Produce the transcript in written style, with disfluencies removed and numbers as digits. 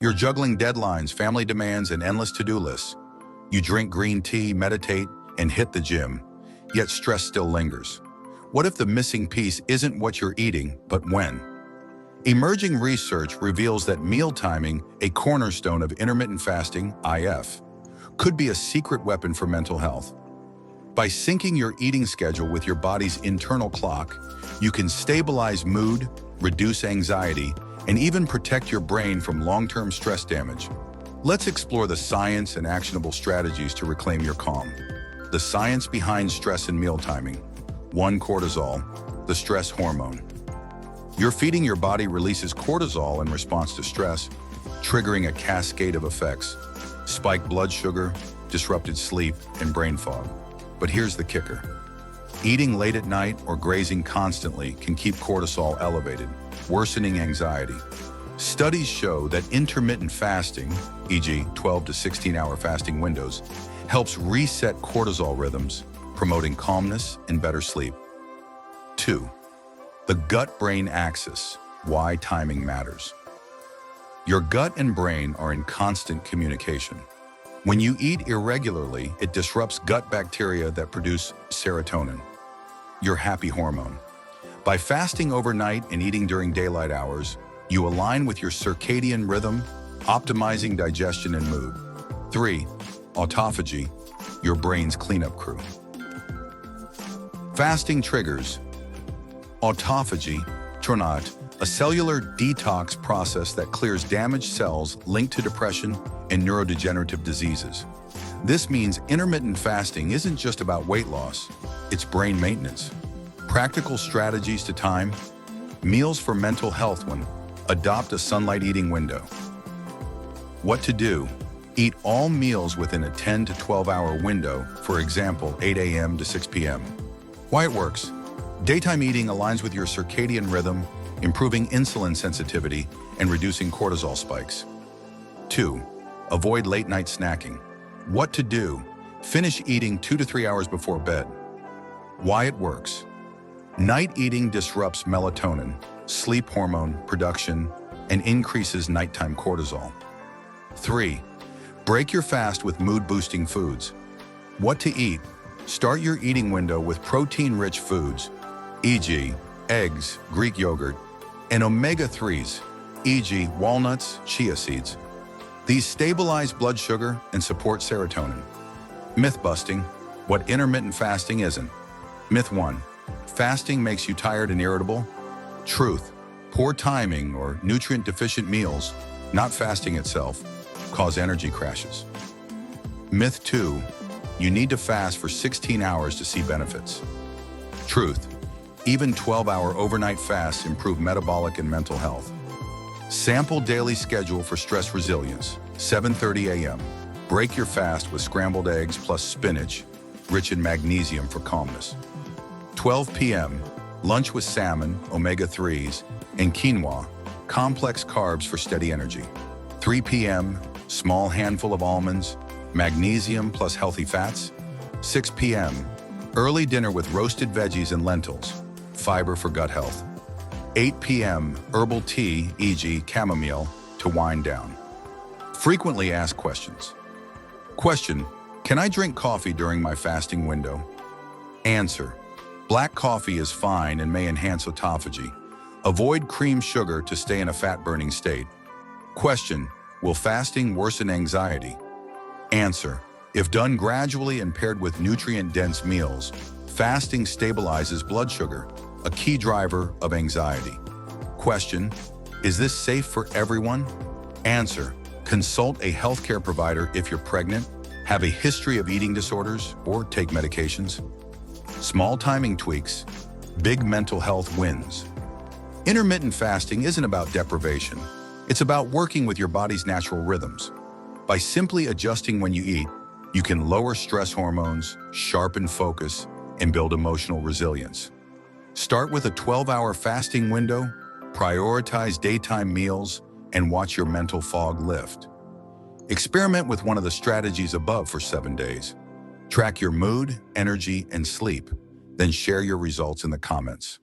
You're juggling deadlines, family demands, and endless to-do lists. You drink green tea, meditate, and hit the gym, yet stress still lingers. What if the missing piece isn't what you're eating, but when? Emerging research reveals that meal timing, a cornerstone of intermittent fasting, IF, could be a secret weapon for mental health. By syncing your eating schedule with your body's internal clock, you can stabilize mood, reduce anxiety, and even protect your brain from long-term stress damage. Let's explore the science and actionable strategies to reclaim your calm. The science behind stress and meal timing. 1. Cortisol, the stress hormone. Your feeding your body releases cortisol in response to stress, triggering a cascade of effects: spiked blood sugar, disrupted sleep, and brain fog. But here's the kicker. Eating late at night or grazing constantly can keep cortisol elevated, worsening anxiety. Studies show that intermittent fasting, e.g. 12 to 16-hour fasting windows, helps reset cortisol rhythms, promoting calmness and better sleep. 2. The gut-brain axis, why timing matters. Your gut and brain are in constant communication. When you eat irregularly, it disrupts gut bacteria that produce serotonin, your happy hormone. By fasting overnight and eating during daylight hours, you align with your circadian rhythm, optimizing digestion and mood. 3. Autophagy, your brain's cleanup crew. Fasting triggers autophagy, Turnat, a cellular detox process that clears damaged cells linked to depression and neurodegenerative diseases. This means intermittent fasting isn't just about weight loss, it's brain maintenance. Practical strategies to time: meals for mental health. 1. Adopt a sunlight eating window. What to do? Eat all meals within a 10 to 12-hour window, for example, 8 a.m. to 6 p.m. Why it works? Daytime eating aligns with your circadian rhythm, improving insulin sensitivity and reducing cortisol spikes. 2. Avoid late-night snacking. What to do? Finish eating 2 to 3 hours before bed. Why it works? Night eating disrupts melatonin, sleep hormone production, and increases nighttime cortisol. 3. Break your fast with mood-boosting foods. What to eat? Start your eating window with protein-rich foods, e.g. eggs, Greek yogurt, and omega-3s, e.g. walnuts, chia seeds. These stabilize blood sugar and support serotonin. Myth-busting, what intermittent fasting isn't. Myth 1. Fasting makes you tired and irritable. Truth. Poor timing or nutrient-deficient meals, not fasting itself, cause energy crashes. Myth 2. You need to fast for 16 hours to see benefits. Truth. Even 12-hour overnight fasts improve metabolic and mental health. Sample daily schedule for stress resilience. 7:30 a.m. Break your fast with scrambled eggs plus spinach, rich in magnesium for calmness. 12 p.m. Lunch with salmon, omega-3s, and quinoa, complex carbs for steady energy. 3 p.m. Small handful of almonds, magnesium plus healthy fats. 6 p.m. Early dinner with roasted veggies and lentils, fiber for gut health. 8 p.m. Herbal tea, e.g. chamomile, to wind down. Frequently asked questions. Question: can I drink coffee during my fasting window? Answer: black coffee is fine and may enhance autophagy. Avoid cream sugar to stay in a fat-burning state. Question: will fasting worsen anxiety? Answer: if done gradually and paired with nutrient-dense meals, fasting stabilizes blood sugar, a key driver of anxiety. Question: is this safe for everyone? Answer: consult a healthcare provider if you're pregnant, have a history of eating disorders, or take medications. Small timing tweaks, big mental health wins. Intermittent fasting isn't about deprivation. It's about working with your body's natural rhythms. By simply adjusting when you eat, you can lower stress hormones, sharpen focus, and build emotional resilience. Start with a 12-hour fasting window, prioritize daytime meals, and watch your mental fog lift. Experiment with one of the strategies above for 7 days. Track your mood, energy, and sleep, then share your results in the comments.